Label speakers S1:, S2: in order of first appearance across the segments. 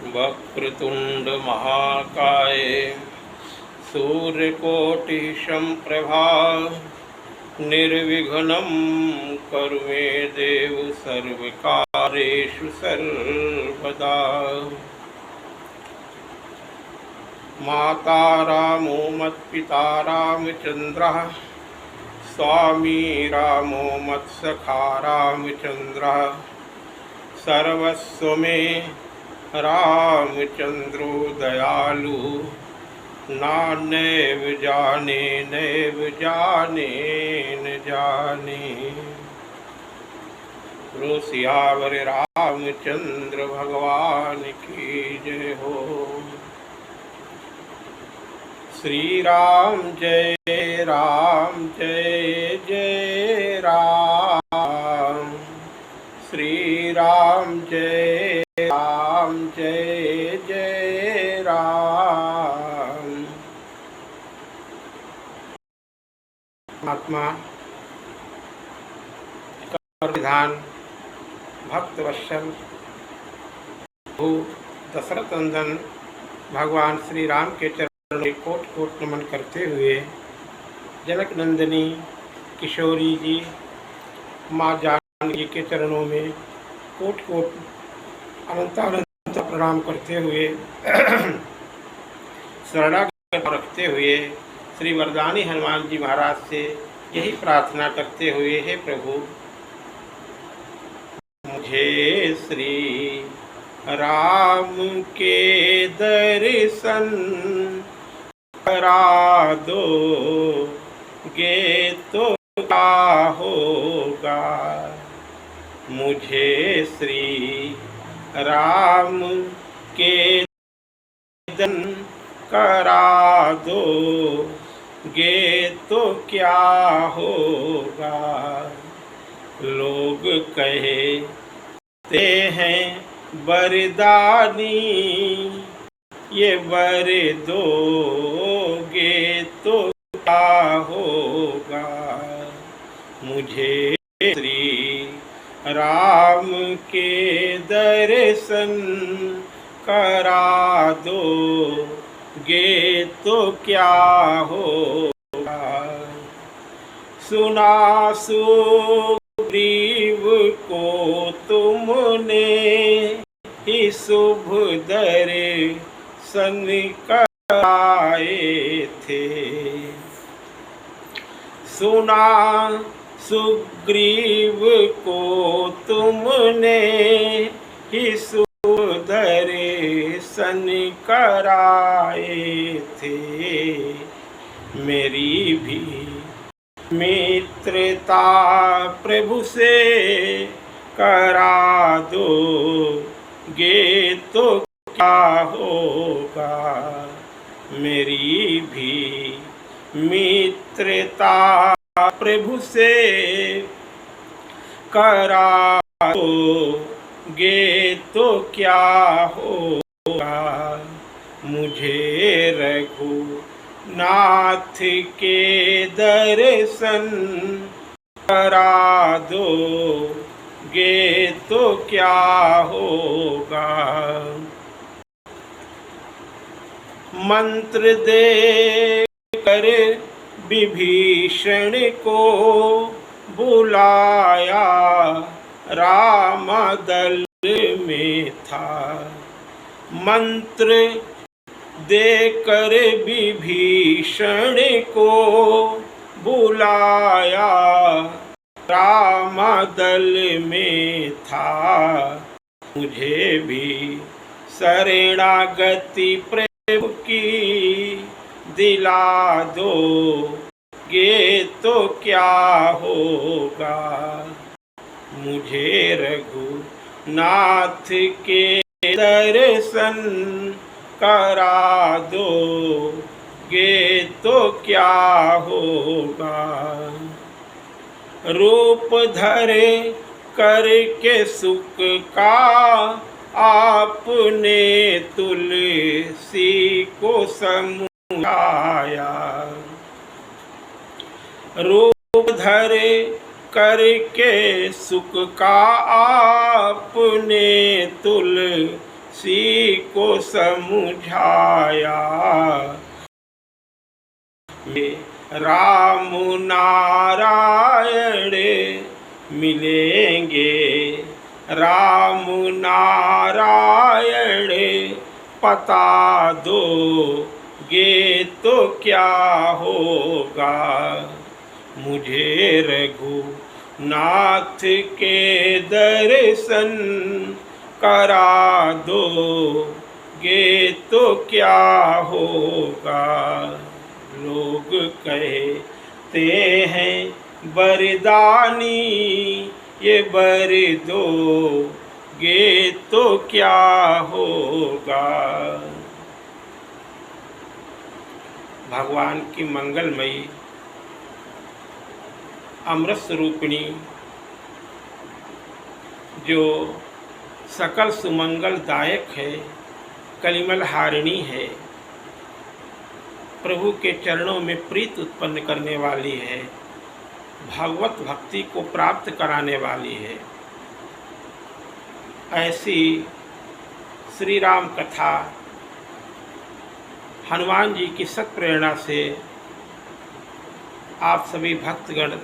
S1: वक्रतुंड महाकाय सूर्यकोटि संप्रभा निर्विघ्नं कुरु मे देव सर्वकार्येषु सर्वदा। माता रामो मत्पिता रामचन्द्रः स्वामी रामो मत्सखा रामचन्द्रः सर्वस्व मे रामचन्द्रो दयालु नान्यव जाने नैव जाने न जाने। सियावर रामचंद्र भगवान की जय हो। श्री राम जय राम जय जय राम। श्री राम जय राम जय जय राम। महात्मा विधान भक्त वत्सल भू दशरथ नंदन भगवान श्री राम के चरणों में कोट कोट नमन करते हुए जनक नंदिनी किशोरी जी माँ जानकी के चरणों में कोट कोट अनंत प्रणाम करते हुए शरणागत रखते हुए श्री वरदानी हनुमान जी महाराज से यही प्रार्थना करते हुए, हे प्रभु मुझे श्री राम के दर्शन करा दो गे तो क्या होगा। मुझे श्री राम के दर्शन करा दो गे तो क्या होगा। लोग कहते हैं वरदानी ये वर दोगे तो क्या होगा। मुझे श्री राम के दर्शन करा दो गे तो क्या होगा। सुना सुग्रीव को तुमने ही शुभ दर्शन कराए थे। सुना सुग्रीव को तुमने ही शुभ दर्शन कराए थे। मेरी भी मित्रता प्रभु से करा दो गे तो क्या होगा। मेरी भी मित्रता प्रभु से करा दो गे तो क्या होगा। मुझे रघुनाथ के दर्शन करा दो गे तो क्या होगा। मंत्र दे कर विभीषण को बुलाया राम दल में था। मंत्र देकर विभीषण को बुलाया राम दल में था। मुझे भी शरणागति प्रेम की दिला दो गे तो क्या होगा। मुझे रघुनाथ के दर्शन करा दो गे तो क्या होगा। रूप धरे करके सुख का आपने तुलसी को समझाया। रूप धरे करके सुख का आपने तुलसी सी को समझाया। ये राम नारायण मिलेंगे, राम नारायण पता दो गे तो क्या होगा। मुझे रघुनाथ के दर्शन करा दो गे तो क्या होगा। लोग कहते हैं बरदानी, ये बर दो गे तो क्या होगा। भगवान की मंगलमयी अमृत स्वरूपिणी जो सकल सुमंगलदायक है, कलिमल हारिणी है, प्रभु के चरणों में प्रीत उत्पन्न करने वाली है, भागवत भक्ति को प्राप्त कराने वाली है, ऐसी श्री राम कथा हनुमान जी की सत प्रेरणा से आप सभी भक्तगण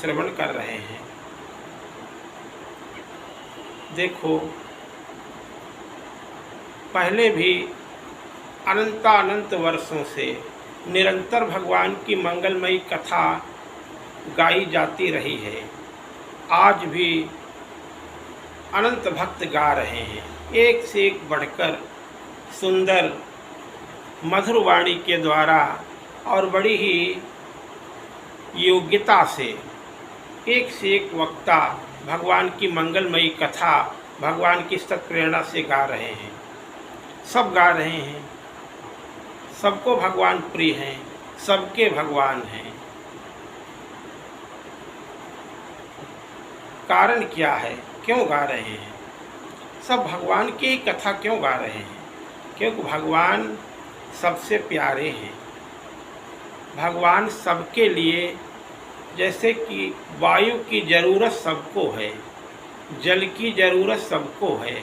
S1: श्रवण कर रहे हैं। देखो, पहले भी अनंत वर्षों से निरंतर भगवान की मंगलमयी कथा गाई जाती रही है। आज भी अनंत भक्त गा रहे हैं, एक से एक बढ़कर सुंदर मधुर वाणी के द्वारा और बड़ी ही योग्यता से एक से एक वक्ता भगवान की मंगलमयी कथा भगवान की सत प्रेरणा से गा रहे हैं। सब गा रहे हैं, सबको भगवान प्रिय हैं, सबके भगवान हैं। कारण क्या है, क्यों गा रहे हैं? सब भगवान की ही कथा क्यों गा रहे हैं? क्योंकि भगवान सबसे प्यारे हैं। भगवान सबके लिए, जैसे कि वायु की ज़रूरत सबको है, जल की ज़रूरत सबको है,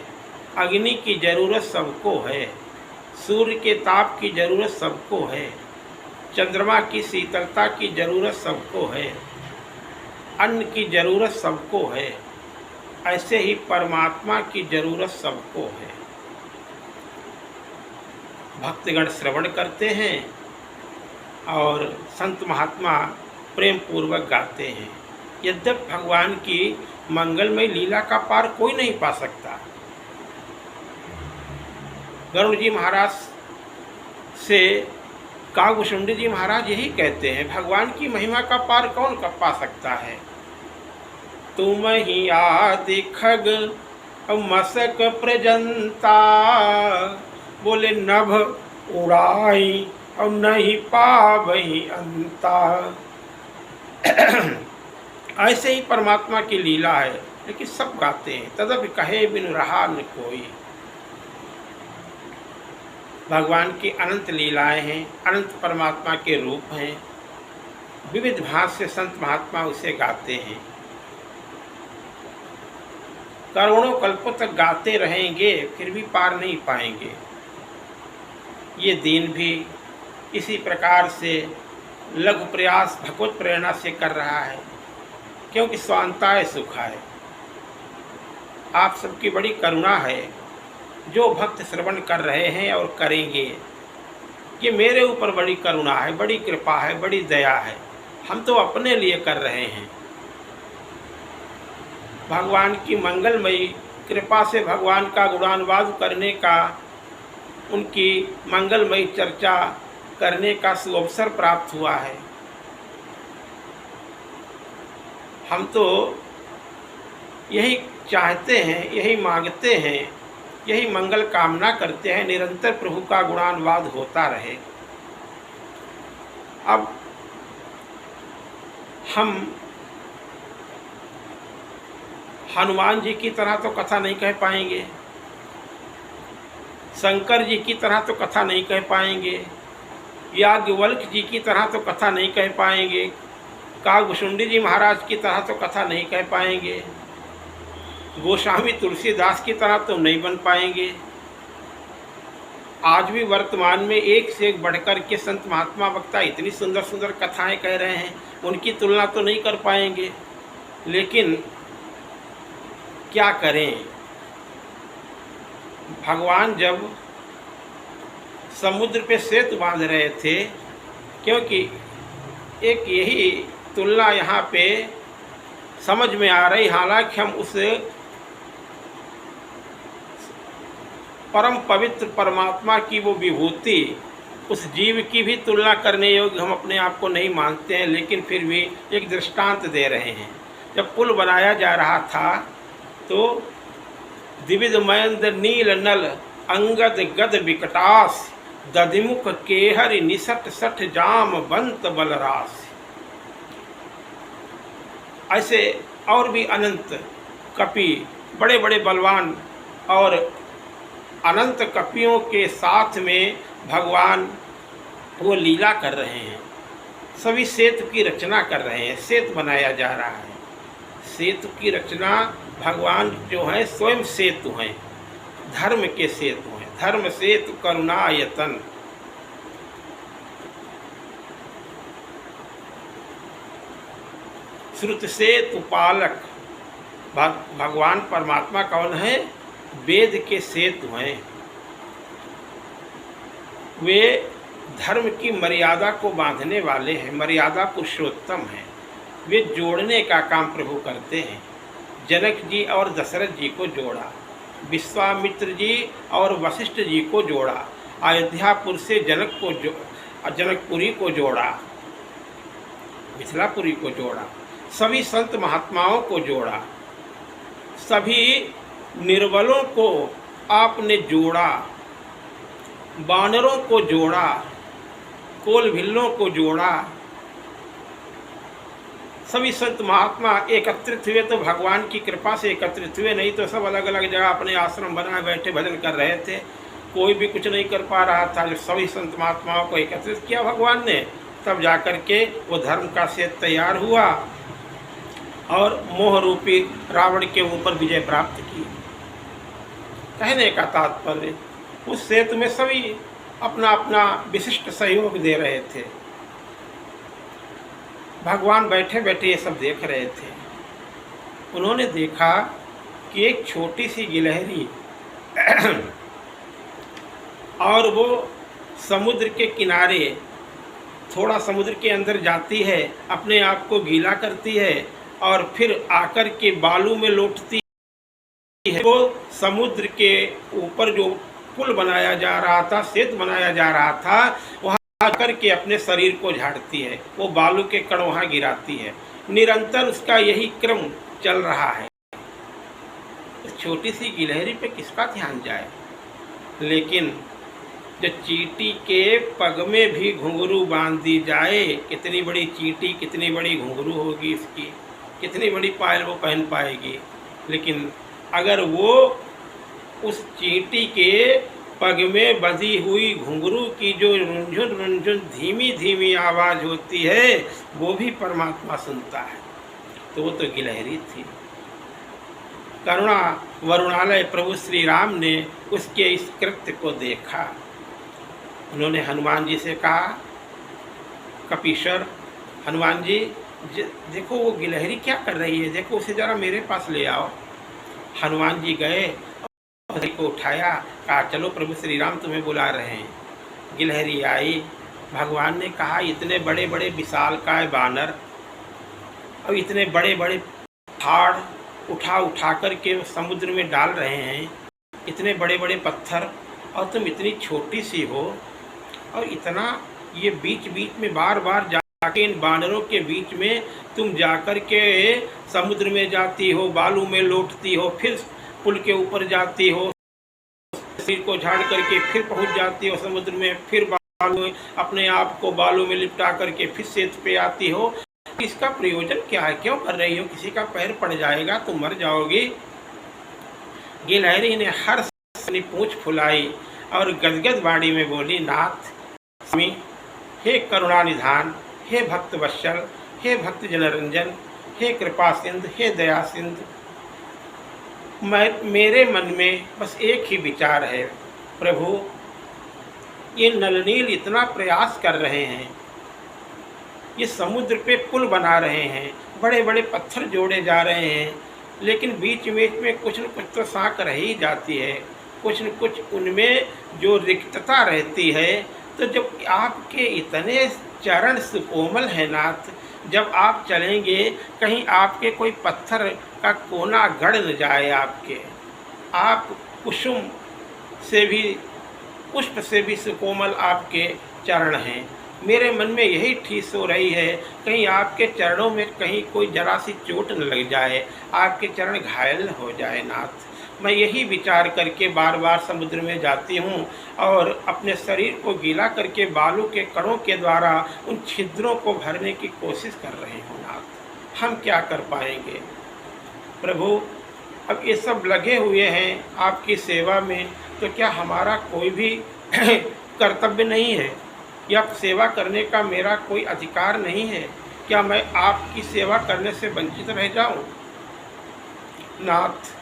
S1: अग्नि की ज़रूरत सबको है, सूर्य के ताप की ज़रूरत सबको है, चंद्रमा की शीतलता की ज़रूरत सबको है, अन्न की ज़रूरत सबको है, ऐसे ही परमात्मा की ज़रूरत सबको है। भक्तगण श्रवण करते हैं और संत महात्मा प्रेम पूर्वक गाते हैं। यद्यपि भगवान की मंगलमय लीला का पार कोई नहीं पा सकता। गरुड़ जी महाराज से कागभूषुंडी जी महाराज यही कहते हैं, भगवान की महिमा का पार कौन कर पा सकता है। तुम ही आदि खग मसक प्रजंता, बोले नभ उड़ाई और नहीं पावही अंता। ऐसे ही परमात्मा की लीला है, लेकिन सब गाते हैं। तदपि कहे बिनु रहा न कोई। भगवान की अनंत लीलाएं हैं, अनंत परमात्मा के रूप हैं। विविध भाव से संत महात्मा उसे गाते हैं। करोड़ों कल्पों तक गाते रहेंगे, फिर भी पार नहीं पाएंगे। ये दिन भी इसी प्रकार से लघु प्रयास भगवत प्रेरणा से कर रहा है, क्योंकि स्वांताय सुखाय। आप सबकी बड़ी करुणा है, जो भक्त श्रवण कर रहे हैं और करेंगे। ये मेरे ऊपर बड़ी करुणा है, बड़ी कृपा है, बड़ी दया है। हम तो अपने लिए कर रहे हैं। भगवान की मंगलमयी कृपा से भगवान का गुणानुवाद करने का, उनकी मंगलमयी चर्चा करने का सुअवसर प्राप्त हुआ है। हम तो यही चाहते हैं, यही मांगते हैं, यही मंगल कामना करते हैं, निरंतर प्रभु का गुणानुवाद होता रहे। अब हम हनुमान जी की तरह तो कथा नहीं कह पाएंगे, शंकर जी की तरह तो कथा नहीं कह पाएंगे, याज्ञवल्क्य जी की तरह तो कथा नहीं कह पाएंगे, कागभूषुंडी जी महाराज की तरह तो कथा नहीं कह पाएंगे, गोस्वामी तुलसीदास की तरह तो नहीं बन पाएंगे। आज भी वर्तमान में एक से एक बढ़कर के संत महात्मा वक्ता इतनी सुंदर सुंदर कथाएं कह रहे हैं, उनकी तुलना तो नहीं कर पाएंगे। लेकिन क्या करें, भगवान जब समुद्र पे सेतु बांध रहे थे, क्योंकि एक यही तुलना यहाँ पे समझ में आ रही, हालांकि हम उस परम पवित्र परमात्मा की वो विभूति, उस जीव की भी तुलना करने योग्य हम अपने आप को नहीं मानते हैं, लेकिन फिर भी एक दृष्टांत दे रहे हैं। जब पुल बनाया जा रहा था तो दिविद मयंद नील नल अंगद गद विकटास दधिमुख केहरि निसट सठ जाम बंत बलरास। ऐसे और भी अनंत कपि, बड़े बड़े बलवान और अनंत कपियों के साथ में भगवान वो लीला कर रहे हैं। सभी सेतु की रचना कर रहे हैं, सेतु बनाया जा रहा है। सेतु की रचना भगवान जो है स्वयं सेतु हैं, धर्म के सेतु हैं, धर्म सेतु करुणायतन। श्रुत सेतु पालक, भगवान परमात्मा कौन है? वेद के सेतु हैं। वे धर्म की मर्यादा को बांधने वाले हैं, मर्यादा पुरुषोत्तम हैं। वे जोड़ने का काम प्रभु करते हैं। जनक जी और दशरथ जी को जोड़ा, विश्वामित्र जी और वशिष्ठ जी को जोड़ा, अयोध्यापुर से जनकपुरी को जोड़ा, मिथिलापुरी को जोड़ा, सभी संत महात्माओं को जोड़ा, सभी निर्बलों को आपने जोड़ा, बानरों को जोड़ा, कोल भिल्लों को जोड़ा। सभी संत महात्मा एकत्रित हुए तो भगवान की कृपा से एकत्रित हुए, नहीं तो सब अलग अलग जगह अपने आश्रम बनाए बैठे भजन कर रहे थे, कोई भी कुछ नहीं कर पा रहा था। जब सभी संत महात्माओं को एकत्रित किया भगवान ने, तब जाकर के वो धर्म का सेतु तैयार हुआ और मोह रूपी रावण के ऊपर विजय प्राप्त की। कहने का तात्पर्य, उस सेतु में सभी अपना अपना विशिष्ट सहयोग दे रहे थे। भगवान बैठे बैठे ये सब देख रहे थे। उन्होंने देखा कि एक छोटी सी गिलहरी और वो समुद्र के किनारे, थोड़ा समुद्र के अंदर जाती है, अपने आप को गीला करती है और फिर आकर के बालू में लौटती है। वो समुद्र के ऊपर जो पुल बनाया जा रहा था, सेतु बनाया जा रहा था, वहाँ आकर के अपने शरीर को झाड़ती है, वो बालू के कण वहाँ गिराती है। निरंतर उसका यही क्रम चल रहा है। छोटी सी गिलहरी पे किसका ध्यान जाए? लेकिन जो चींटी के पग में भी घुंघरू बांध दी जाए, कितनी बड़ी चींटी, कितनी बड़ी घुंघरू होगी इसकी, कितनी बड़ी पायल वो पहन पाएगी। लेकिन अगर वो उस चींटी के पग में बंधी हुई घुंघरू की जो रुंझुन रुंझुन धीमी धीमी आवाज़ होती है, वो भी परमात्मा सुनता है, तो वो तो गिलहरी थी। करुणा वरुणालय प्रभु श्री राम ने उसके इस कृत्य को देखा। उन्होंने हनुमान जी से कहा, कपीश्वर हनुमान जी, देखो वो गिलहरी क्या कर रही है, देखो उसे ज़रा मेरे पास ले आओ। हनुमान जी गए, को उठाया, कहा चलो प्रभु श्री राम तुम्हें बुला रहे हैं। गिलहरी आई। भगवान ने कहा, इतने बड़े बड़े विशालकाय बानर और इतने बड़े बड़े पहाड़ उठा कर के समुद्र में डाल रहे हैं, इतने बड़े बड़े पत्थर, और तुम इतनी छोटी सी हो, और इतना ये बीच बीच में बार बार जाके इन बानरों के बीच में तुम जाकर के समुद्र में जाती हो, बालू में लौटती हो, फिर पुल के ऊपर जाती हो, शरीर को झाड़ करके फिर पहुंच जाती हो समुद्र में, फिर बालू में अपने आप को बालू में लिपटा करके फिर सेतु पे आती हो। इसका प्रयोजन क्या है? क्यों कर रही हो? किसी का पैर पड़ जाएगा तो मर जाओगी। गिलहरी ने हर अपनी पूंछ फुलाई और गदगद वाणी में बोली, नाथ स्वामी, हे करुणा निधान, हे भक्त वत्सल, हे भक्त जनरंजन, हे कृपा सिंधु, हे दया सिंधु, मेरे मन में बस एक ही विचार है, प्रभु ये नलनील इतना प्रयास कर रहे हैं, ये समुद्र पे पुल बना रहे हैं, बड़े बड़े पत्थर जोड़े जा रहे हैं, लेकिन बीच बीच में कुछ न कुछ तो साँक रह ही जाती है, कुछ न कुछ उनमें जो रिक्तता रहती है। तो जब आपके इतने चरण सुकोमल है नाथ, जब आप चलेंगे कहीं आपके कोई पत्थर का कोना गड़ न जाए आपके, आप कुसुम से भी, पुष्प से भी सुकोमल आपके चरण हैं। मेरे मन में यही ठीस हो रही है, कहीं आपके चरणों में कहीं कोई जरा सी चोट न लग जाए, आपके चरण घायल न हो जाए नाथ। मैं यही विचार करके बार बार समुद्र में जाती हूँ और अपने शरीर को गीला करके बालू के कणों के द्वारा उन छिद्रों को भरने की कोशिश कर रही हूँ नाथ। हम क्या कर पाएंगे प्रभु, अब ये सब लगे हुए हैं आपकी सेवा में, तो क्या हमारा कोई भी कर्तव्य नहीं है या सेवा करने का मेरा कोई अधिकार नहीं है? क्या मैं आपकी सेवा करने से वंचित रह जाऊं? नाथ,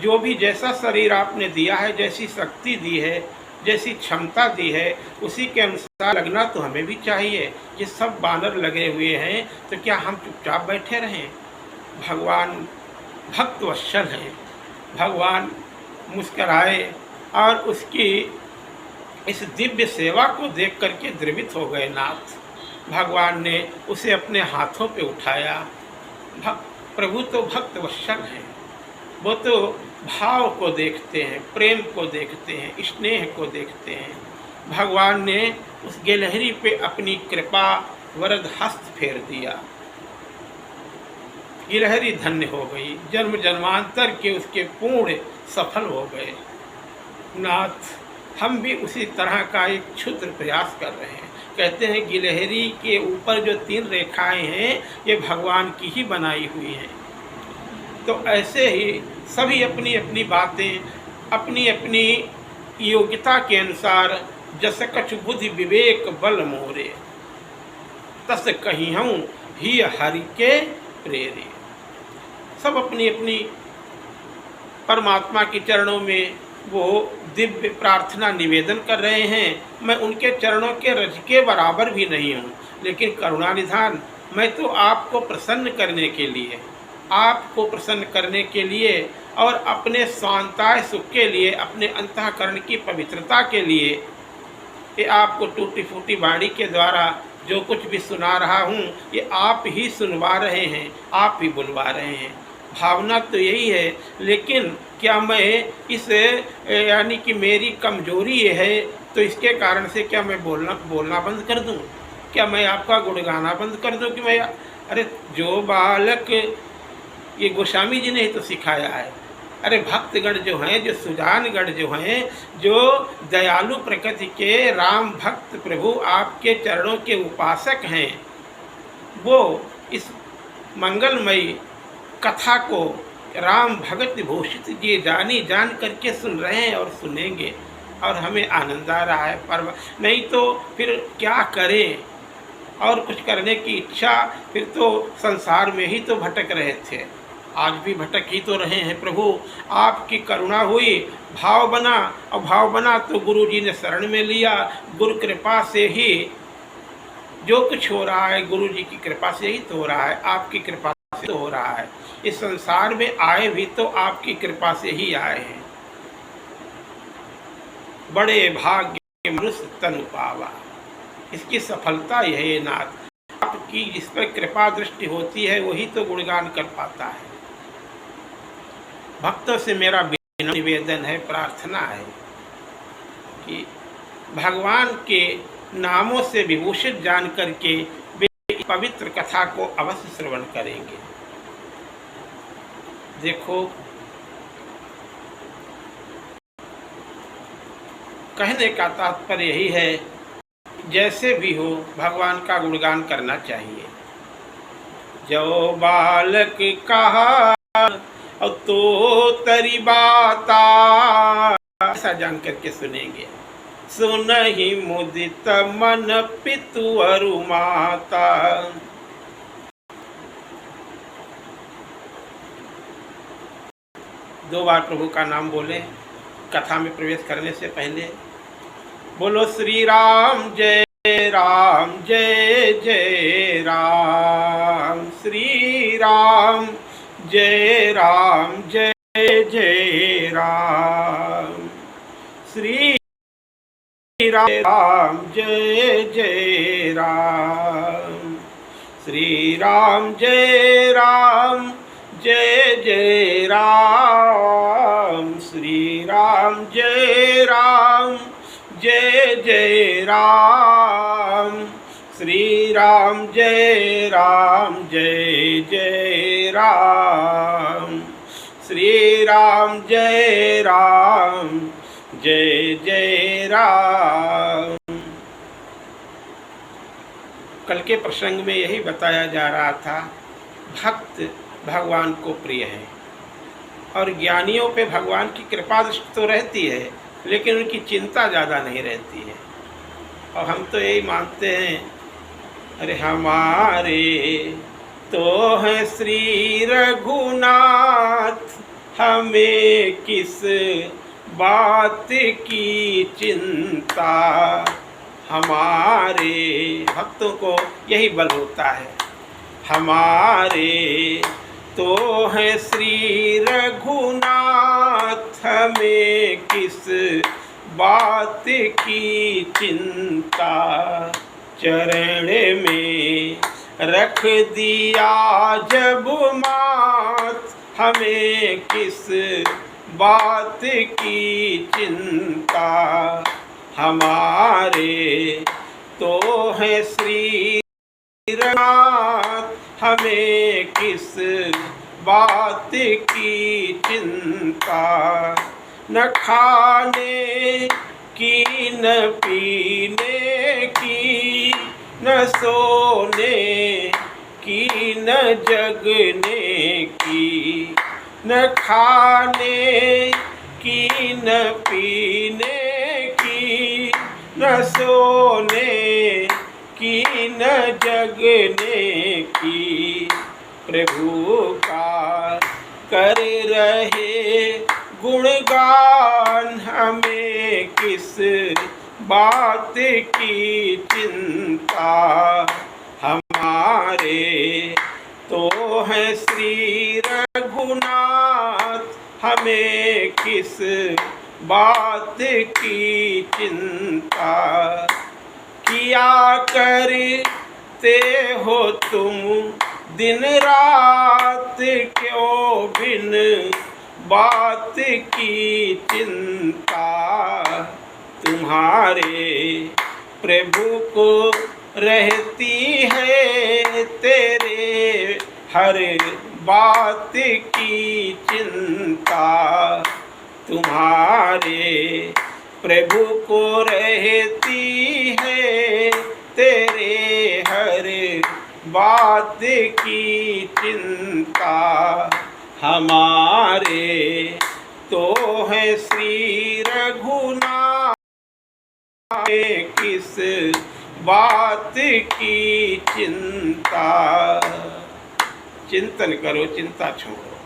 S1: जो भी जैसा शरीर आपने दिया है, जैसी शक्ति दी है, जैसी क्षमता दी है, उसी के अनुसार लगना तो हमें भी चाहिए। ये सब बानर लगे हुए हैं, तो क्या हम चुपचाप बैठे रहें? भगवान भक्त वत्सल हैं, भगवान मुस्कराए और उसकी इस दिव्य सेवा को देख करके द्रवित हो गए नाथ। भगवान ने उसे अपने हाथों पे उठाया। प्रभु तो भक्त वत्सल हैं, वो तो भाव को देखते हैं, प्रेम को देखते हैं, स्नेह को देखते हैं। भगवान ने उस गिलहरी पे अपनी कृपा वरद हस्त फेर दिया, गिलहरी धन्य हो गई, जन्म जन्मांतर के उसके पूर्ण सफल हो गए। नाथ, हम भी उसी तरह का एक क्षुद्र प्रयास कर रहे हैं। कहते हैं गिलहरी के ऊपर जो 3 रेखाएं हैं ये भगवान की ही बनाई हुई हैं। तो ऐसे ही सभी अपनी अपनी बातें अपनी अपनी योग्यता के अनुसार, जस कछु बुद्धि विवेक बल मोरे, तस कहीं हूँ ही हरि के प्रेरे। सब अपनी अपनी परमात्मा के चरणों में वो दिव्य प्रार्थना निवेदन कर रहे हैं। मैं उनके चरणों के रज के बराबर भी नहीं हूँ, लेकिन करुणानिधान, मैं तो आपको प्रसन्न करने के लिए, आपको प्रसन्न करने के लिए और अपने स्वांताय सुख के लिए, अपने अंतःकरण की पवित्रता के लिए, ये आपको टूटी फूटी वाणी के द्वारा जो कुछ भी सुना रहा हूँ, ये आप ही सुनवा रहे हैं, आप ही बुलवा रहे हैं। भावना तो यही है, लेकिन क्या मैं इस यानी कि मेरी कमजोरी ये है, तो इसके कारण से क्या मैं बोलना बंद कर दूं? क्या मैं आपका गुणगाना बंद कर दूं? कि मैं, अरे जो बालक, ये गोस्वामी जी ने ही तो सिखाया है। अरे भक्तगण जो हैं, जो सुजानगण जो हैं, जो दयालु प्रकृति के राम भक्त प्रभु आपके चरणों के उपासक हैं, वो इस मंगलमयी कथा को राम भगत भूषित जी जानी जान करके सुन रहे हैं और सुनेंगे, और हमें आनंद आ रहा है। पर नहीं तो फिर क्या करें, और कुछ करने की इच्छा, फिर तो संसार में ही तो भटक रहे थे, आज भी भटक ही तो रहे हैं। प्रभु आपकी करुणा हुई, भाव बना, और भाव बना तो गुरु जी ने शरण में लिया। गुरु कृपा से ही जो कुछ हो रहा है, गुरु जी की कृपा से ही तो हो रहा है, आपकी कृपा से तो हो रहा है। इस संसार में आए भी तो आपकी कृपा से ही आए हैं। बड़े भाग्य मनुष्य तनु पावा, इसकी सफलता यह है नाथ। आपकी जिस पर कृपा दृष्टि होती है वही तो गुणगान कर पाता है। भक्तों से मेरा निवेदन है, प्रार्थना है कि भगवान के नामों से विभूषित जान करके वे पवित्र कथा को अवश्य श्रवण करेंगे। देखो, कहने का तात्पर्य यही है, जैसे भी हो भगवान का गुणगान करना चाहिए। जो बालक कहा और तो तरी बाता, ऐसा जान करके सुनेंगे। सुन ही मुदित मन पितु अरु माता। 2 बार प्रभु का नाम बोले कथा में प्रवेश करने से पहले। बोलो श्री राम जय राम जय जय राम, श्री राम जय जय राम, श्री राम जय जय राम, श्री राम जय जय राम, श्री राम जय जय राम, श्री राम जय जय राम, श्री राम जय जय राम। कल के प्रसंग में यही बताया जा रहा था, भक्त भगवान को प्रिय है और ज्ञानियों पे भगवान की कृपा दृष्टि तो रहती है, लेकिन उनकी चिंता ज़्यादा नहीं रहती है। और हम तो यही मानते हैं, अरे हमारे तो है श्री रघुनाथ, हमें किस बात की चिंता। हमारे भक्तों को यही बल होता है, हमारे तो है श्री रघुनाथ, हमें किस बात की चिंता। चरण में रख दिया जब मात, हमें किस बात की चिंता। हमारे तो है श्री रघुनाथ, हमें किस बात की चिंता। न खाने की न पीने की, न सोने की न जगने की। न खाने की न पीने की, न सोने की न जगने की। प्रभु का कर रहे गुणगान, हमें किस बात की चिंता। हमारे तो है श्री रघुनाथ, हमें किस बात की चिंता। किया करते हो तुम दिन रात, क्यों बिन बात की चिंता। तुम्हारे प्रभु को रहती है तेरे हर बात की चिंता। तुम्हारे प्रभु को रहती है तेरे हर बात की चिंता। हमारे तो है श्री रघुनाथ, किस बात की चिंता। चिंतन करो, चिंता छोड़ो।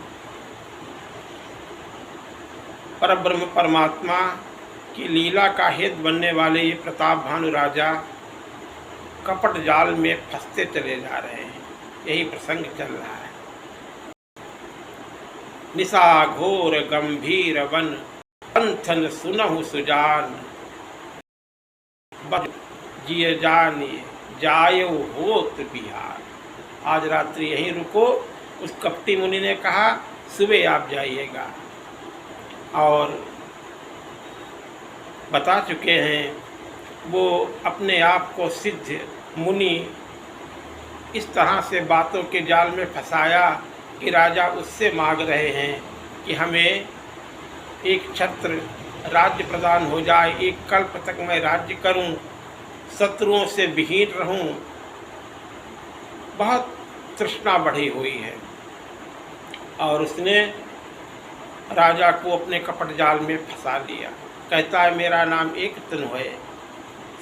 S1: परब्रह्म परमात्मा की लीला का हेतु बनने वाले ये प्रताप भानु राजा कपट जाल में फंसते चले जा रहे हैं। यही प्रसंग चल रहा है। निशा घोर गंभीर वन, पंथन सुनहु सुजान। जिय जानिए जायो होत बिहार। आज रात्रि यहीं रुको। उस कपटी मुनि ने कहा सुबह आप जाइएगा, और बता चुके हैं वो अपने आप को सिद्ध मुनि इस तरह से बातों के जाल में फंसाया कि राजा उससे मांग रहे हैं कि हमें एक छत्र राज्य प्रदान हो जाए, एक कल्प तक मैं राज्य करूं, शत्रुओं से विहीन रहूं। बहुत तृष्णा बढ़ी हुई है और उसने राजा को अपने कपट जाल में फंसा लिया। कहता है मेरा नाम एक तनु है,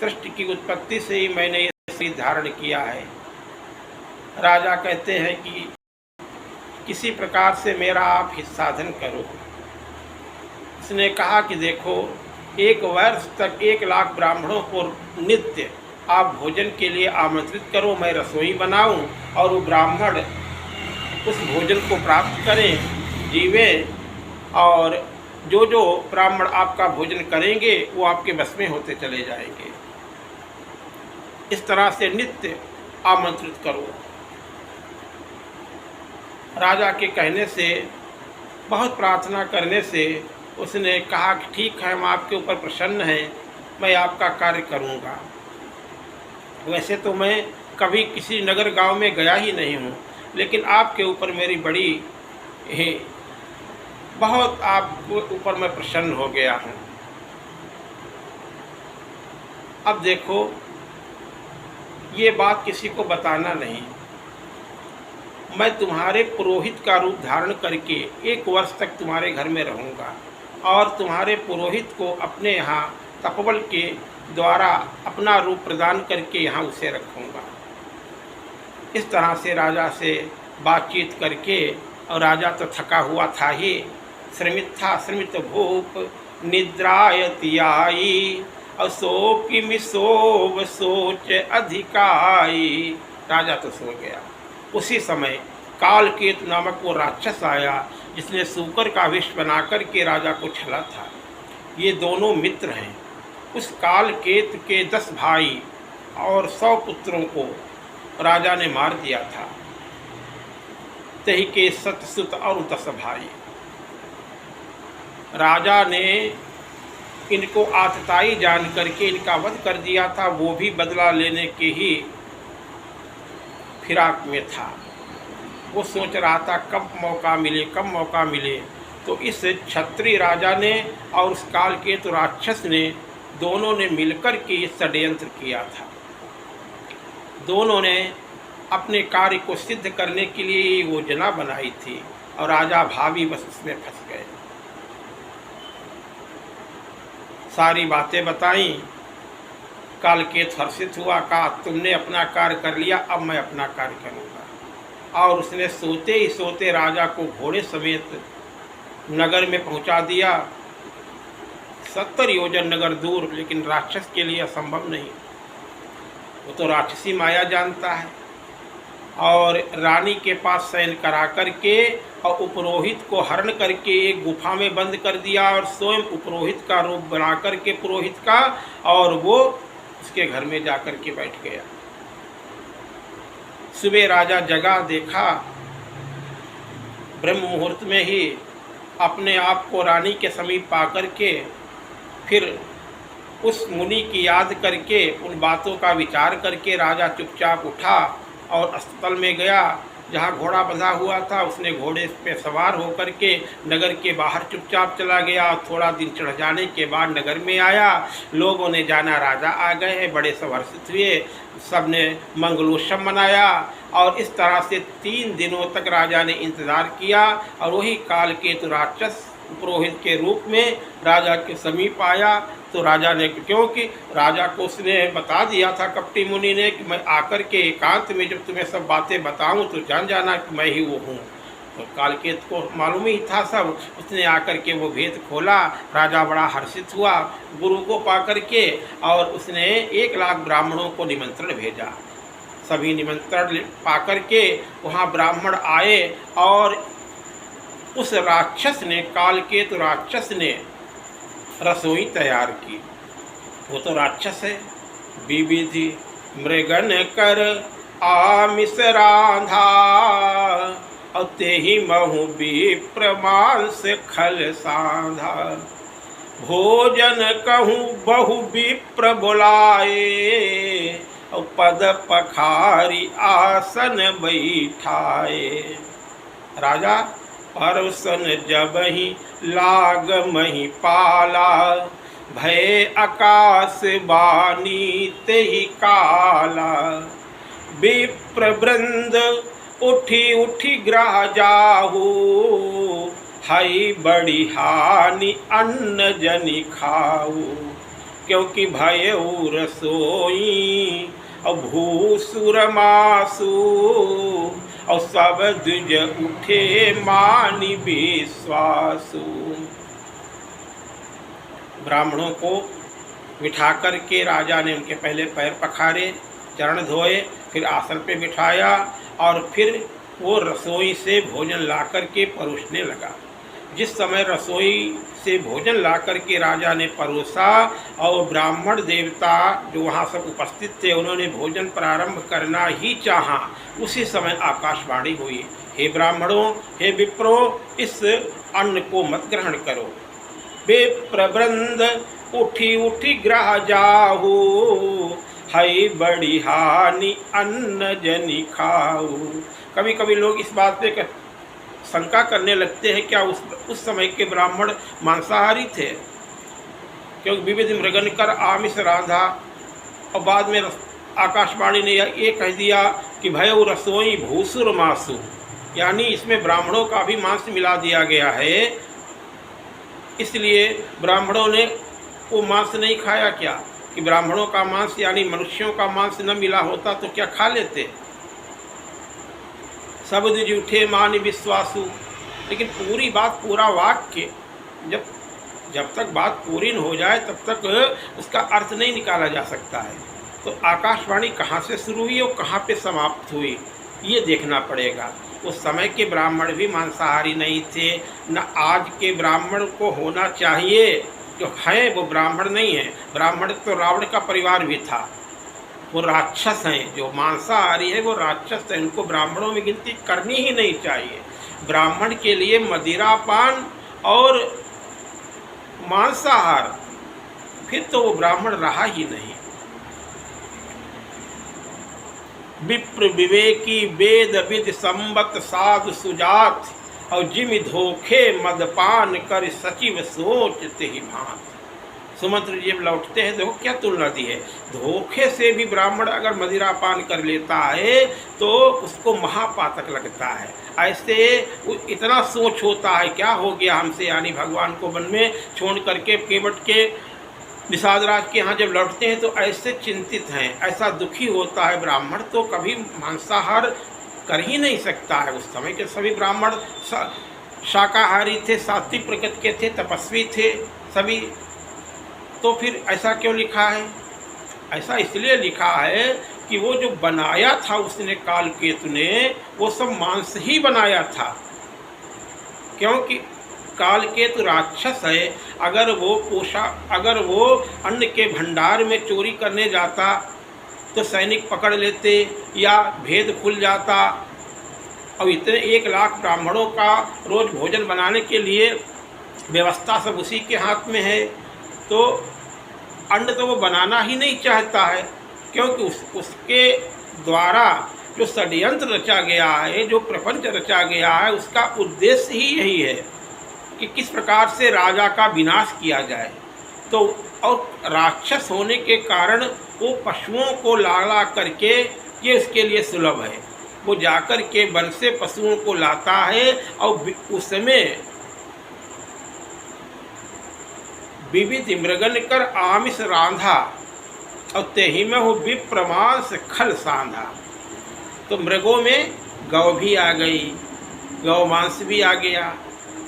S1: सृष्टि की उत्पत्ति से ही मैंने ये शरीर धारण किया है। राजा कहते हैं कि किसी प्रकार से मेरा आप हित साधन करो। उसने कहा कि देखो 1 वर्ष तक 1 लाख ब्राह्मणों को नित्य आप भोजन के लिए आमंत्रित करो, मैं रसोई बनाऊं और वो ब्राह्मण उस भोजन को प्राप्त करें, जीवें, और जो जो ब्राह्मण आपका भोजन करेंगे वो आपके बस में होते चले जाएंगे। इस तरह से नित्य आमंत्रित करो। राजा के कहने से, बहुत प्रार्थना करने से उसने कहा कि ठीक है, हम आपके ऊपर प्रसन्न हैं, मैं आपका कार्य करूँगा। वैसे तो मैं कभी किसी नगर गांव में गया ही नहीं हूँ, लेकिन आपके ऊपर मेरी बड़ी बहुत आपके ऊपर मैं प्रसन्न हो गया हूँ। अब देखो, ये बात किसी को बताना नहीं। मैं तुम्हारे पुरोहित का रूप धारण करके 1 वर्ष तक तुम्हारे घर में रहूँगा और तुम्हारे पुरोहित को अपने यहाँ तपबल के द्वारा अपना रूप प्रदान करके यहाँ उसे रखूँगा। इस तरह से राजा से बातचीत करके, और राजा तो थका हुआ था ही, श्रमित था, श्रमित भूप निद्रायति आई, अशोकिमि सोव सोच अधिकाई। राजा तो सो गया। उसी समय कालकेतु नामक वो राक्षस आया जिसने सूकर का विष बनाकर के राजा को छला था। ये दोनों मित्र हैं। उस कालकेतु के 10 भाई और 100 पुत्रों को राजा ने मार दिया था। तही के सतसुत और 10 भाई। राजा ने इनको आतताई जान करके इनका वध कर दिया था। वो भी बदला लेने के ही फिराक में था। वो सोच रहा था कब मौका मिले, कब मौका मिले। तो इस क्षत्रिय राजा ने और उस कालकेतु राक्षस ने, दोनों ने मिलकर के षड्यंत्र किया था। दोनों ने अपने कार्य को सिद्ध करने के लिए योजना बनाई थी और राजा भावी बस उसमें फंस गए। सारी बातें बताई। कालकेतु हर्षित हुआ, कहा तुमने अपना कार्य कर लिया, अब मैं अपना कार्य करूँगा। और उसने सोते ही सोते राजा को घोड़े समेत नगर में पहुँचा दिया। 70 योजन नगर दूर, लेकिन राक्षस के लिए असंभव नहीं। वो तो राक्षसी माया जानता है। और रानी के पास शयन करा करके और उपरोहित को हरण करके एक गुफा में बंद कर दिया और स्वयं उपरोहित का रूप बना करके पुरोहित का, और वो उसके घर में जाकर के बैठ गया। सुबह राजा जगा, देखा ब्रह्म मुहूर्त में ही अपने आप को रानी के समीप पा करके, फिर उस मुनि की याद करके, उन बातों का विचार करके राजा चुपचाप उठा और अस्पताल में गया जहाँ घोड़ा बंधा हुआ था। उसने घोड़े पे सवार होकर के नगर के बाहर चुपचाप चला गया। थोड़ा दिन चढ़ जाने के बाद नगर में आया। लोगों ने जाना राजा आ गए हैं, बड़े हर्षित हुए, सब ने मंगलोत्सव मनाया। और इस तरह से 3 दिनों तक राजा ने इंतज़ार किया और वही कालकेतु राक्षस पुरोहित के रूप में राजा के समीप आया। तो राजा ने, क्योंकि राजा को उसने बता दिया था कपटी मुनि ने कि मैं आकर के एकांत में जब तुम्हें सब बातें बताऊं तो जान जाना कि मैं ही वो हूँ। तो कालकेतु को मालूम ही था सब। उसने आकर के वो भेद खोला। राजा बड़ा हर्षित हुआ गुरु को पा करके, और उसने 1 लाख ब्राह्मणों को निमंत्रण भेजा। सभी निमंत्रण पा करके वहाँ ब्राह्मण आए और उस राक्षस ने, कालकेतु राक्षस ने रसोई तैयार की। वो तो राक्षस है। विविधि मृगन कर आमिष रांधा, और तेहि महु विप्र मांस खल साधा। भोजन कहूँ बहु विप्र बुलाए, और पद पखारी आसन बैठाए। राजा परसन जब ही लाग मही पाला, भय आकाश बानी तेहि काला। विप्र वृंद उठी उठी ग्रह जाहू, हई बड़ी हानि अन्न जनि खाऊ। क्योंकि भय रसोई और भूसुर मासु, और सब द्विज उठे मानि विश्वासु। ब्राह्मणों को बिठा कर के राजा ने उनके पहले पैर पखारे, चरण धोए, फिर आसन पे बिठाया और फिर वो रसोई से भोजन ला कर के परोसने लगा। जिस समय रसोई से भोजन ला कर के राजा ने परोसा और ब्राह्मण देवता जो वहाँ सब उपस्थित थे उन्होंने भोजन प्रारंभ करना ही चाहा, उसी समय आकाशवाणी हुई, हे ब्राह्मणों, हे विप्रो, इस अन्न को मत ग्रहण करो। विप्रवृंद उठी उठी ग्रह जाहू, है बड़ी हानि अन्न जनि खाऊ। कभी कभी लोग इस बात पे शंका करने लगते हैं, क्या उस समय के ब्राह्मण मांसाहारी थे? क्योंकि विविध मृगन कर आमिष राधा, और बाद में आकाशवाणी ने ये कह दिया कि भयउ रसोई भूसुर मासु, यानी इसमें ब्राह्मणों का भी मांस मिला दिया गया है, इसलिए ब्राह्मणों ने वो मांस नहीं खाया। क्या कि ब्राह्मणों का मांस यानी मनुष्यों का मांस न मिला होता तो क्या खा लेते? शब्द जूठे मान विश्वासु, लेकिन पूरी बात, पूरा वाक्य जब तक बात पूरी न हो जाए तब तक उसका अर्थ नहीं निकाला जा सकता है। तो आकाशवाणी कहाँ से शुरू हुई और कहाँ पे समाप्त हुई ये देखना पड़ेगा। उस समय के ब्राह्मण भी मांसाहारी नहीं थे, न आज के ब्राह्मण को होना चाहिए। जो हैं वो ब्राह्मण नहीं है, ब्राह्मण तो रावण का परिवार भी था, वो राक्षस हैं। जो मांसाहारी है वो राक्षस है, उनको ब्राह्मणों में गिनती करनी ही नहीं चाहिए। ब्राह्मण के लिए मदिरापान और मांसाहार, फिर तो वो ब्राह्मण रहा ही नहीं। विप्र विवेकी वेद विद संबत साधु सुजात, और जिम धोखे मदपान कर सचिव सोच ते ही भांत। सुमंत्र जी लौटते हैं, देखो क्या तुलना दी है। धोखे से भी ब्राह्मण अगर मदिरापान कर लेता है तो उसको महापातक लगता है। ऐसे इतना सोच होता है, क्या हो गया हमसे, यानी भगवान को वन में छोड़ करके केवट के निषादराज के यहाँ जब लौटते हैं तो ऐसे चिंतित हैं, ऐसा दुखी होता है। ब्राह्मण तो कभी मांसाहार कर ही नहीं सकता है। उस समय के सभी ब्राह्मण शाकाहारी थे, सात्विक प्रकृति के थे, तपस्वी थे सभी। तो फिर ऐसा क्यों लिखा है? ऐसा इसलिए लिखा है कि वो जो बनाया था उसने, कालकेतु ने, वो सब मांस ही बनाया था। क्योंकि कालकेतु राक्षस है। अगर वो अन्न के भंडार में चोरी करने जाता तो सैनिक पकड़ लेते या भेद खुल जाता। अब इतने 1 लाख ब्राह्मणों का रोज भोजन बनाने के लिए व्यवस्था सब उसी के हाथ में है, तो अन्न तो वो बनाना ही नहीं चाहता है। क्योंकि उसके द्वारा जो षड्यंत्र रचा गया है, जो प्रपंच रचा गया है, उसका उद्देश्य ही यही है कि किस प्रकार से राजा का विनाश किया जाए। तो और राक्षस होने के कारण वो पशुओं को ला करके, ये उसके लिए सुलभ है, वो जाकर के वन से पशुओं को लाता है और उसमें विविध मृगन कर आमिष रांधा, और तेही में हो विप्रमांस खल सांधा। तो मृगों में गौ भी आ गई, गौ मांस भी आ गया,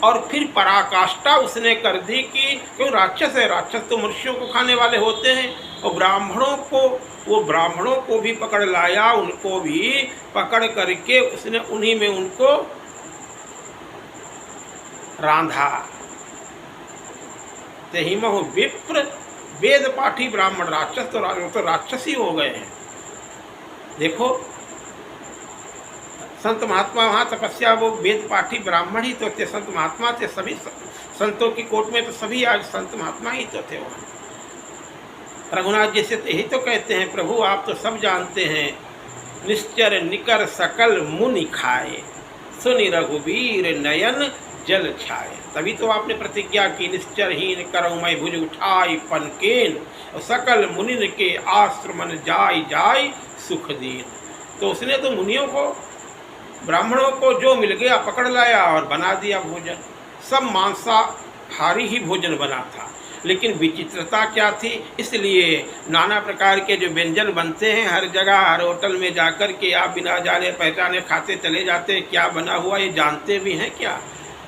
S1: और फिर पराकाष्ठा उसने कर दी कि क्यों राक्षस है, राक्षस तो मनुष्यों को खाने वाले होते हैं। और ब्राह्मणों को भी पकड़ लाया, उनको भी पकड़ करके उसने उन्हीं में उनको रांधा। तेही में हो विप्र वेद पाठी ब्राह्मण, राक्षस तो राक्षस ही हो गए हैं। देखो संत महात्मा वहाँ तपस्या, वो वेद पाठी ब्राह्मण ही तो थे, संत महात्मा थे। सभी संतों की कोट में तो सभी आज संत महात्मा ही तो थे वहाँ। रघुनाथ जी से यही तो कहते हैं, प्रभु आप तो सब जानते हैं, निश्चर निकर सकल मुनि खाए, सुनि रघुवीर नयन जल छाए। तभी तो आपने प्रतिज्ञा की, निश्चरहीन करऊँ मैं भुज उठाई पनकेन, और सकल मुनिन के आश्रमन जाय जाय सुख दीन। तो उसने तो मुनियों को, ब्राह्मणों को जो मिल गया पकड़ लाया और बना दिया भोजन। सब मांसाहारी ही भोजन बना था। लेकिन विचित्रता क्या थी, इसलिए नाना प्रकार के जो व्यंजन बनते हैं हर जगह, हर होटल में जाकर के आप बिना जाने पहचाने खाते चले जाते हैं। क्या बना हुआ ये जानते भी हैं क्या?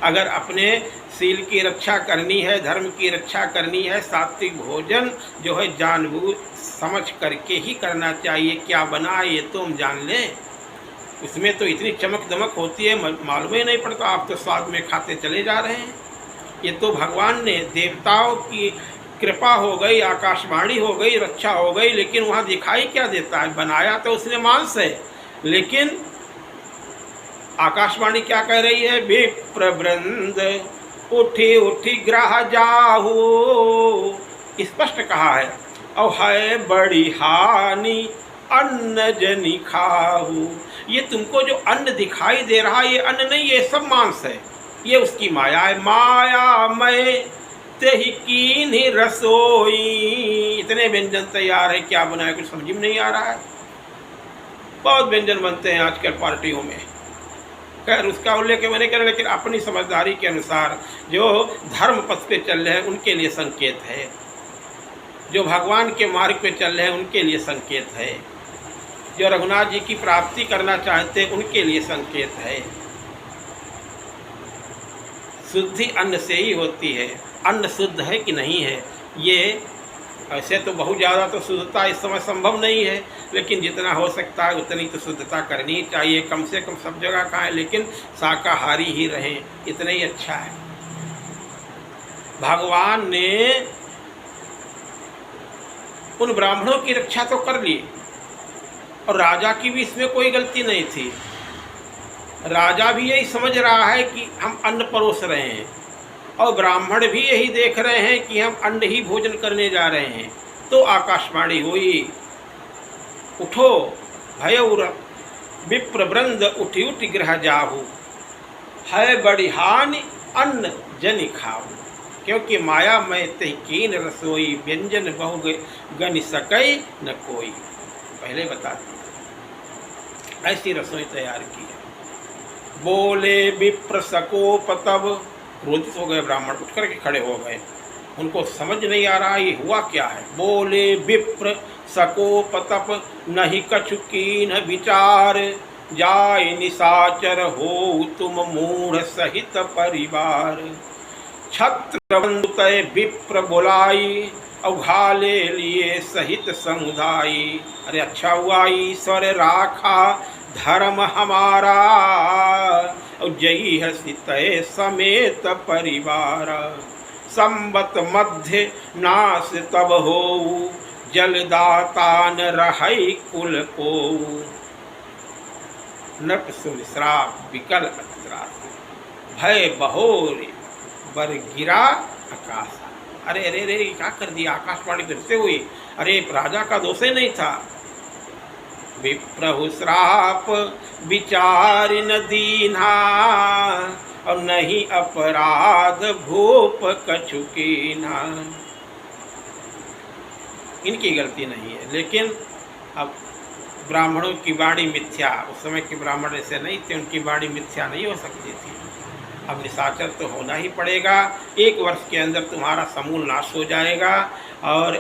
S1: अगर अपने शील की रक्षा करनी है, धर्म की रक्षा करनी है, सात्विक भोजन जो है जानबूझ समझ करके ही करना चाहिए। क्या बना ये तो हम जान लें, उसमें तो इतनी चमक दमक होती है मालूम ही नहीं पड़ता, आप तो स्वाद में खाते चले जा रहे हैं। ये तो भगवान ने, देवताओं की कृपा हो गई, आकाशवाणी हो गई, रक्षा हो गई, लेकिन वहाँ दिखाई क्या देता है? बनाया तो उसने मांस है, लेकिन आकाशवाणी क्या कह रही है? विप्रवृंद उठी उठी ग्रह जाहू, स्पष्ट कहा है। और है बड़ी हानि अन्न जनि खाहू, ये तुमको जो अन्न दिखाई दे रहा है ये अन्न नहीं, ये सब मांस है, ये उसकी माया है। माया मैं तेहि कीन रसोई, इतने व्यंजन तैयार है, क्या बनाए कुछ समझ में नहीं आ रहा है। बहुत व्यंजन बनते हैं आजकल पार्टियों में, खैर उसका उल्लेख मैंने करा, लेकिन अपनी समझदारी के अनुसार जो धर्म पथ पे चल रहे हैं उनके लिए संकेत है, जो भगवान के मार्ग पे चल रहे हैं उनके लिए संकेत है, जो रघुनाथ जी की प्राप्ति करना चाहते हैं उनके लिए संकेत है। शुद्धि अन्न से ही होती है। अन्न शुद्ध है कि नहीं है, ये ऐसे तो बहुत ज़्यादा तो शुद्धता इस समय संभव नहीं है, लेकिन जितना हो सकता है उतनी तो शुद्धता करनी चाहिए। कम से कम सब जगह खाएं, लेकिन शाकाहारी ही रहें, इतना ही अच्छा है। भगवान ने उन ब्राह्मणों की रक्षा तो कर ली, और राजा की भी इसमें कोई गलती नहीं थी। राजा भी यही समझ रहा है कि हम अन्न परोस रहे हैं, और ब्राह्मण भी यही देख रहे हैं कि हम अन्न ही भोजन करने जा रहे हैं। तो आकाशवाणी हुई, उठो भयउर विप्रवृंद उठी उठी ग्रह जाहू, है बड़ी हानि अन्न जनि खाऊ, क्योंकि माया मैं तहि कीन रसोई, व्यंजन बहु गनि सकई न कोई। पहले बता दिया, ऐसी रसोई तैयार की है। बोले विप्र सकोप, तब क्रोधित हो गए ब्राह्मण, उठ करके खड़े हो गए, उनको समझ नहीं आ रहा ये हुआ क्या है। बोले विप्र सकोप तप, नहीं कछु कीन विचार, जाय निशाचर हो तुम मूढ़ सहित परिवार। छत्र बंधु तय विप्र बुलाई, अवघाले लिए सहित समुदाय। अरे अच्छा हुआ ईश्वर राखा धर्म हमारा, और जई है सीतय समेत परिवार। संबत मध्य नाश तब हो, जलदाता न रहई कुल को। नट सुन श्राप विकल अत्रास, भय बहोर बर गिरा आकाश। अरे अरे अरे क्या कर दिया, आकाशवाणी फिर से हुई। अरे राजा का दोष ही नहीं था। विप्रहु श्राप विचार न दीन्हा, और नहीं अपराध भूप कछु कीन्हा। इनकी गलती नहीं है, लेकिन अब ब्राह्मणों की वाणी मिथ्या, उस समय के ब्राह्मण ऐसे नहीं थे, उनकी वाणी मिथ्या नहीं हो सकती थी। अब निशाचर तो होना ही पड़ेगा, 1 वर्ष के अंदर तुम्हारा समूल नाश हो जाएगा। और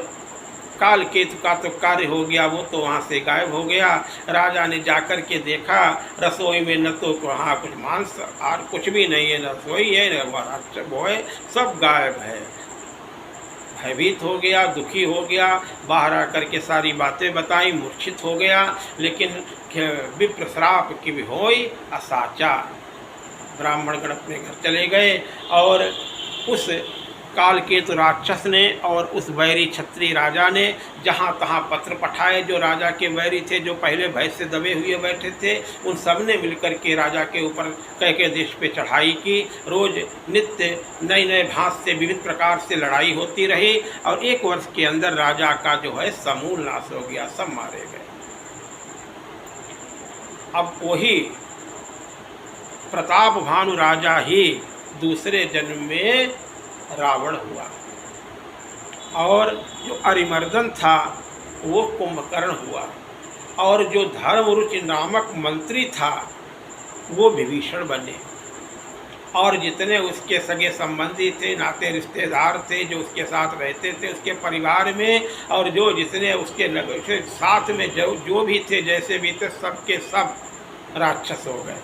S1: काल केतु का तो कार्य हो गया, वो तो वहाँ से गायब हो गया। राजा ने जाकर के देखा रसोई में न तो वहाँ कुछ मांस और कुछ भी नहीं है, न रसोई है न वो है, सब गायब है। भयभीत हो गया, दुखी हो गया, बाहर आकर के सारी बातें बताई, मूर्छित हो गया। लेकिन विप्र श्राप की भी होई असाचा। ब्राह्मणगण अपने घर चले गए, और उस कालकेतु राक्षस ने और उस वैरी क्षत्रिय राजा ने जहाँ तहाँ पत्र पठाए, जो राजा के वैरी थे, जो पहले भय से दबे हुए बैठे थे, उन सब ने मिलकर के राजा के ऊपर कैके देश पे चढ़ाई की। रोज नित्य नए नए भांस से विविध प्रकार से लड़ाई होती रही, और 1 वर्ष के अंदर राजा का जो है समूल नाश हो गया, सब मारे गए। अब वही प्रताप भानु राजा ही दूसरे जन्म में रावण हुआ, और जो अरिमर्दन था वो कुंभकर्ण हुआ, और जो धर्मरुचि नामक मंत्री था वो विभीषण बने, और जितने उसके सगे संबंधी थे, नाते रिश्तेदार थे, जो उसके साथ रहते थे उसके परिवार में, और जो जितने उसके साथ में जो भी थे, जैसे भी थे, सबके सब राक्षस हो गए।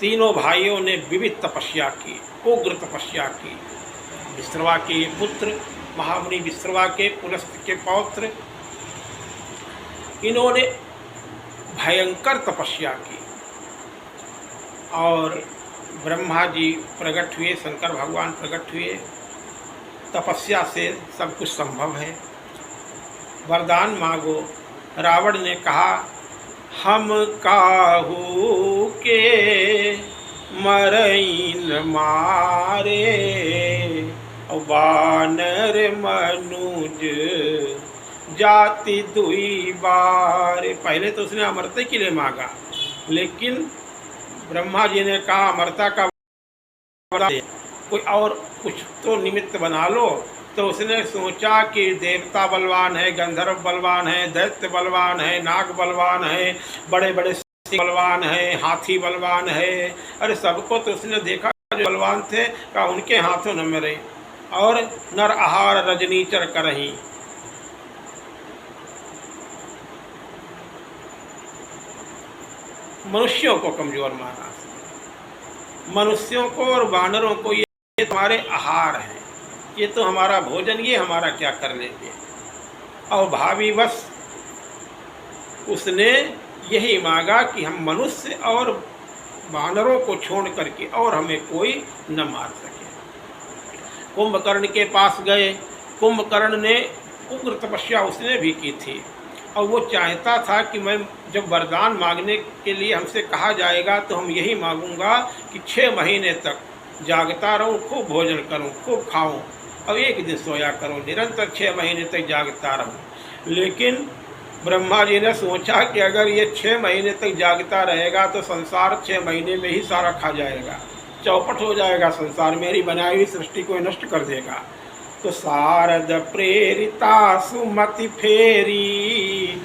S1: तीनों भाइयों ने विविध तपस्या की, उग्र तपस्या की। विश्रवा के पुत्र महामुनि विश्रवा के पुलस्त्य के पौत्र, इन्होंने भयंकर तपस्या की और ब्रह्मा जी प्रकट हुए, शंकर भगवान प्रकट हुए। तपस्या से सब कुछ संभव है, वरदान मांगो। रावण ने कहा, हम काहू के मरईन मारे, वानर मनुज जाति दुई बार। पहले तो उसने अमरता के लिए मांगा, लेकिन ब्रह्मा जी ने कहा अमरता का कोई और कुछ तो निमित्त बना लो। तो उसने सोचा कि देवता बलवान है, गंधर्व बलवान है, दैत्य बलवान है, नाग बलवान है, बड़े बड़े बलवान है, हाथी बलवान है। अरे सबको तो उसने देखा जो बलवान थे, कहा उनके हाथों न मरे। और नर आहार रजनीचर करही, मनुष्यों को कमजोर माना, मनुष्यों को और वानरों को ये तुम्हारे आहार हैं, ये तो हमारा भोजन, ये हमारा क्या कर लेंगे। और भावीवश उसने यही मांगा कि हम मनुष्य और वानरों को छोड़ करके और हमें कोई न मार सके। कुंभकर्ण के पास गए। कुंभकर्ण ने उग्र तपस्या उसने भी की थी और वो चाहता था कि मैं जब वरदान मांगने के लिए हमसे कहा जाएगा तो हम यही मांगूंगा कि 6 महीने तक जागता रहूं, खूब भोजन करूं, खूब खाऊं और एक दिन सोया करूं, निरंतर 6 महीने तक जागता रहूं। लेकिन ब्रह्मा जी ने सोचा कि अगर ये 6 महीने तक जागता रहेगा तो संसार 6 महीने में ही सारा खा जाएगा, चौपट हो जाएगा संसार, मेरी बनाई हुई सृष्टि को नष्ट कर देगा। तो शारद प्रेरिता सुमति फेरी,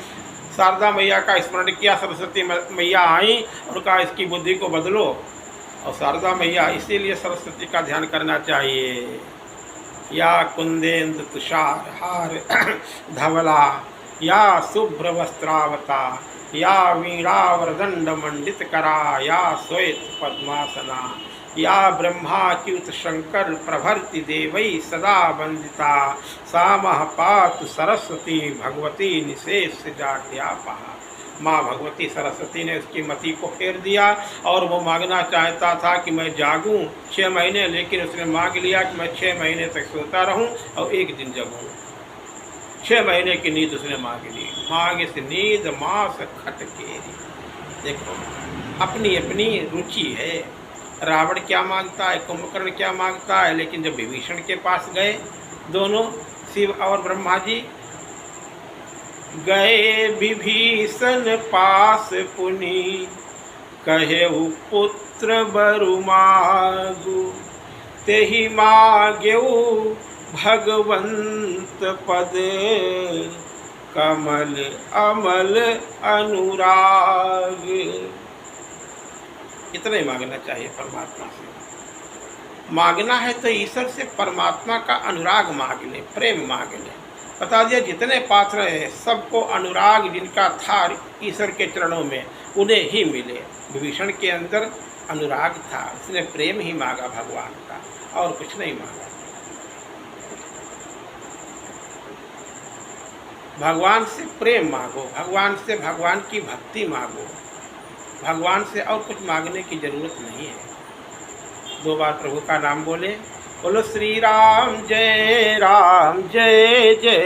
S1: शारदा मैया का स्मरण किया, सरस्वती मैया आई और कहा इसकी बुद्धि को बदलो। और शारदा मैया, इसीलिए सरस्वती का ध्यान करना चाहिए। या कुंदेन्द्र तुषार हार धवला, या शुभ्र वस्त्रावता, या वीणावरदंड मंडित करा, या श्वेत पद्मासना, या ब्रह्माच्युत शंकर प्रभर्ति देवई सदा वंदिता, सामह पातु सरस्वती भगवती निशेष जाड्यापा। माँ भगवती सरस्वती ने उसकी मति को फेर दिया और वो मांगना चाहता था कि मैं जागूं 6 महीने, लेकिन उसने मांग लिया कि मैं 6 महीने तक सोता रहूं और एक दिन जगूं। 6 महीने की नींद उसने मांग ली। मांग से नींद मास खटकेरी। देखो अपनी अपनी रुचि है, रावण क्या मांगता है, कुंभकर्ण क्या मांगता है। लेकिन जब विभीषण के पास गए दोनों, शिव और ब्रह्मा जी गए, विभीषण पास पुनि कहेउ पुत्र बरु मागु, तेहि मागेउ भगवंत पद, कमल अमल अनुराग। इतना ही मांगना चाहिए परमात्मा से। मांगना है तो ईश्वर से परमात्मा का अनुराग मांग ले, प्रेम मांग ले। बता दिया जितने पात्र हैं सबको अनुराग जिनका था ईश्वर के चरणों में, उन्हें ही मिले। विभीषण के अंदर अनुराग था, उसने प्रेम ही मांगा भगवान का और कुछ नहीं मांगा। भगवान से प्रेम मांगो, भगवान से भगवान की भक्ति मांगो, भगवान से और कुछ मांगने की जरूरत नहीं है। 2 बार प्रभु का नाम बोले। बोलो श्री राम जय जय।